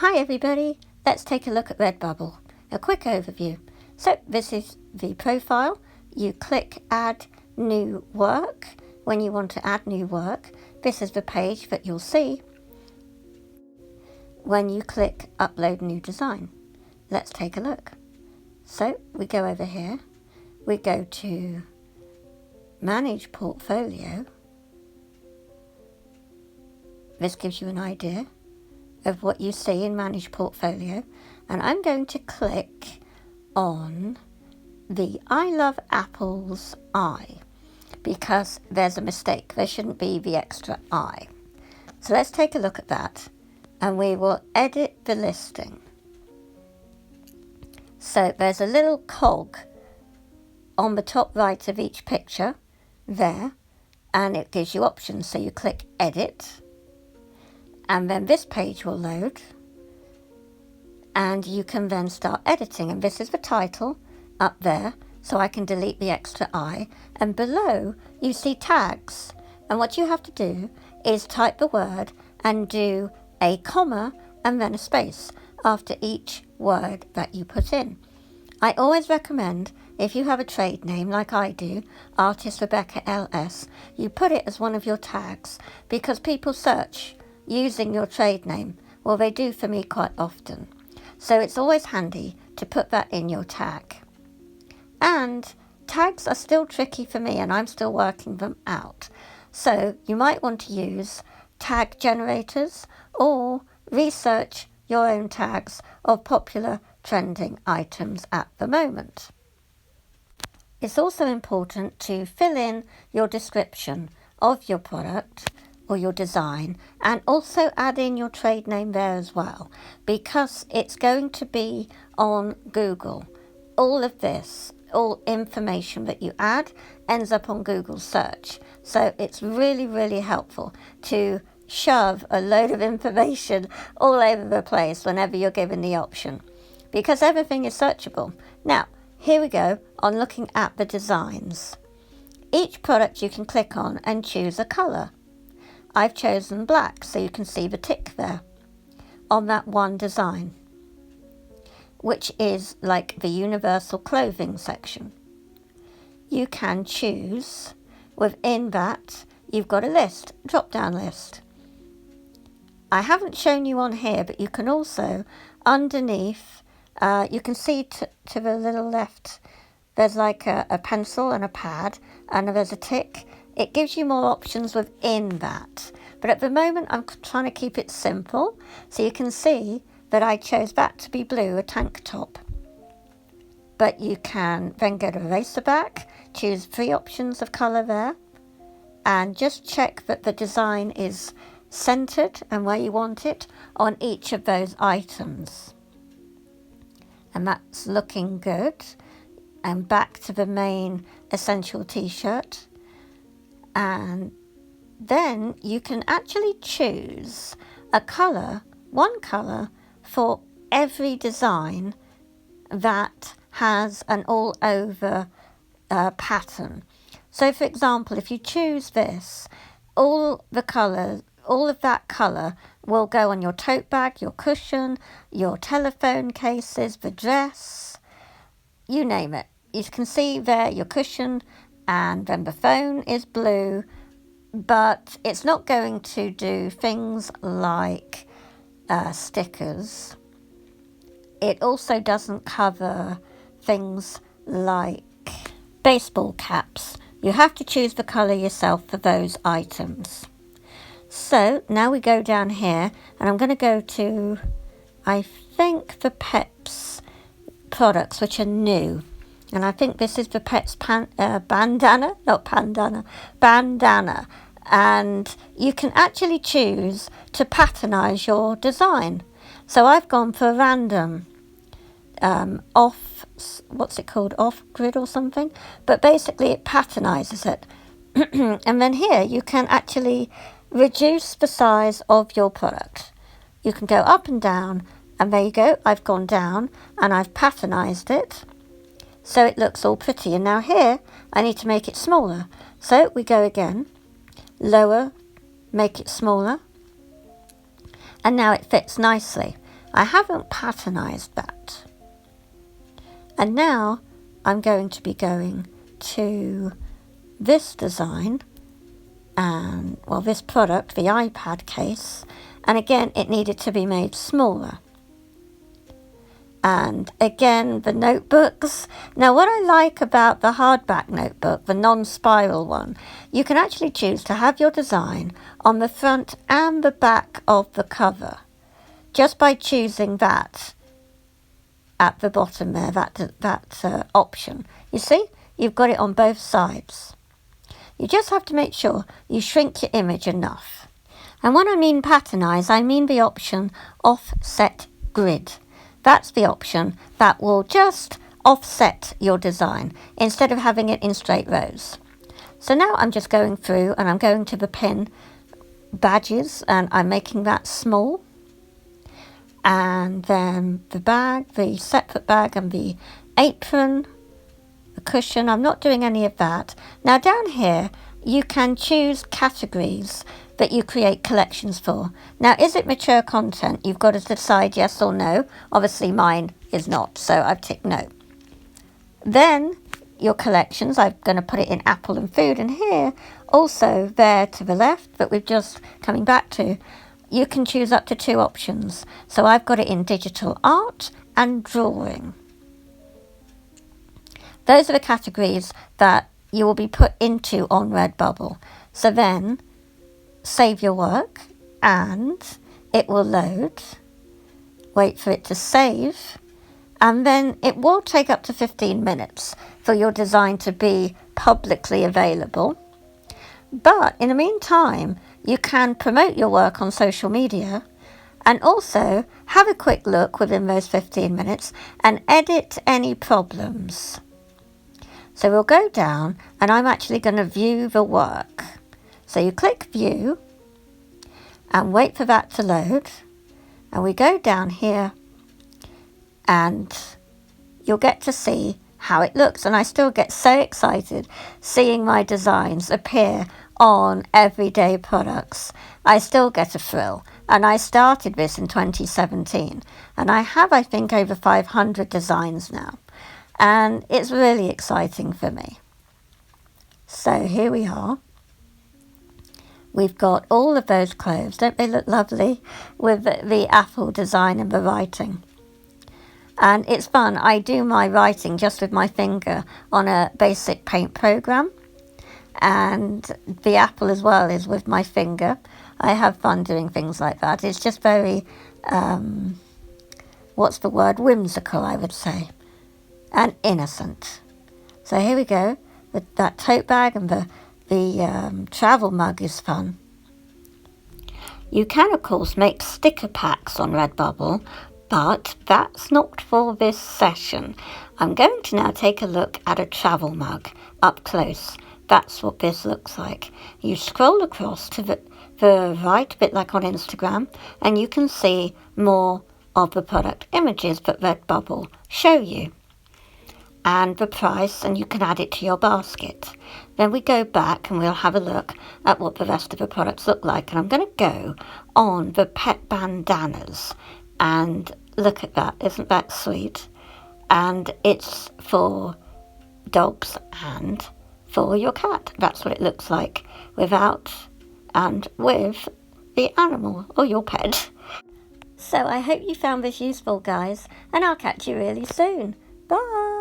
Hi everybody, let's take a look at Redbubble. A quick overview. So this is the profile. You click add new work when you want to add new work. This is the page that you'll see when you click upload new design. Let's take a look. So we go over here, we go to manage portfolio. This gives you an idea of what you see in Manage Portfolio, and I'm going to click on the I Love Apples I because there's a mistake. There shouldn't be the extra I. So let's take a look at that and we will edit the listing. So there's a little cog on the top right of each picture there, and it gives you options. So you click edit, and then this page will load and you can then start editing. And this is the title up there, so I can delete the extra I. And below you see tags. And what you have to do is type the word and do a comma and then a space after each word that you put in. I always recommend, if you have a trade name like I do, ArtistRebeccaLS, you put it as one of your tags because people search using your trade name. Well, they do for me quite often. So it's always handy to put that in your tag. And tags are still tricky for me and I'm still working them out. So you might want to use tag generators or research your own tags of popular trending items at the moment. It's also important to fill in your description of your product or your design, and also add in your trade name there as well, because it's going to be on Google. All of this, all information that you add ends up on Google search. So it's really, really helpful to shove a load of information all over the place whenever you're given the option, because everything is searchable. Now, here we go on looking at the designs. Each product you can click on and choose a colour. I've chosen black, so you can see the tick there on that one design, which is like the universal clothing section. You can choose, within that, you've got a list, drop-down list. I haven't shown you on here, but you can also, underneath, you can see to the little left, there's like a pencil and a pad, and there's a tick. It gives you more options within that. But at the moment, I'm trying to keep it simple. So you can see that I chose that to be blue, a tank top. But you can then go to eraser back, choose 3 options of colour there, and just check that the design is centered and where you want it on each of those items. And that's looking good. And back to the main essential t-shirt. And then you can actually choose a colour, one colour for every design that has an all over pattern. So for example, if you choose this, all of that colour will go on your tote bag, your cushion, your telephone cases, the dress, you name it. You can see there your cushion, and then the phone is blue, but it's not going to do things like stickers. It also doesn't cover things like baseball caps. You have to choose the colour yourself for those items. So now we go down here, and I'm going to go to, I think, the Peps products, which are new. And I think this is the Peps bandana. And you can actually choose to patternize your design. So I've gone for random, off-grid or something. But basically it patternizes it. And then here you can actually reduce the size of your product. You can go up and down, and there you go. I've gone down and I've patternized it. So it looks all pretty. And now here, I need to make it smaller. So we go again, lower, make it smaller. And now it fits nicely. I haven't patternized that. And now I'm going to be going to this design and, well, this product, the iPad case, and again it needed to be made smaller. And again, the notebooks. Now what I like about the hardback notebook, the non-spiral one, you can actually choose to have your design on the front and the back of the cover, just by choosing that at the bottom there, that option. You see, you've got it on both sides. You just have to make sure you shrink your image enough. And when I mean patternize, I mean the option offset grid. That's the option that will just offset your design instead of having it in straight rows. So now I'm just going through and I'm going to the pin badges and I'm making that small. And then the bag, the separate bag and the apron, the cushion, I'm not doing any of that. Now down here, you can choose categories that you create collections for. Now, is it mature content? You've got to decide yes or no. Obviously mine is not, so I've ticked no. Then your collections, I'm going to put it in Apple and food, and here also there to the left that we've just coming back to, you can choose up to 2 options. So I've got it in digital art and drawing. Those are the categories that you will be put into on Redbubble. So then save your work and it will load. Wait for it to save. And then it will take up to 15 minutes for your design to be publicly available. But in the meantime, you can promote your work on social media and also have a quick look within those 15 minutes and edit any problems. So we'll go down and I'm actually going to view the work. So you click view and wait for that to load. And we go down here and you'll get to see how it looks. And I still get so excited seeing my designs appear on everyday products. I still get a thrill. And I started this in 2017. And I have, I think, over 500 designs now. And it's really exciting for me. So here we are. We've got all of those clothes. Don't they look lovely with the apple design and the writing? And it's fun. I do my writing just with my finger on a basic paint program. And the apple as well is with my finger. I have fun doing things like that. It's just very, whimsical, I would say. And innocent. So here we go. With that tote bag and the travel mug is fun. You can, of course, make sticker packs on Redbubble, but that's not for this session. I'm going to now take a look at a travel mug up close. That's what this looks like. You scroll across to the right, a bit like on Instagram, and you can see more of the product images that Redbubble show you. And the price, and you can add it to your basket. Then we go back and we'll have a look at what the rest of the products look like. And I'm going to go on the pet bandanas and look at that. Isn't that sweet? And it's for dogs and for your cat. That's what it looks like without and with the animal or your pet. So I hope you found this useful, guys, and I'll catch you really soon. Bye!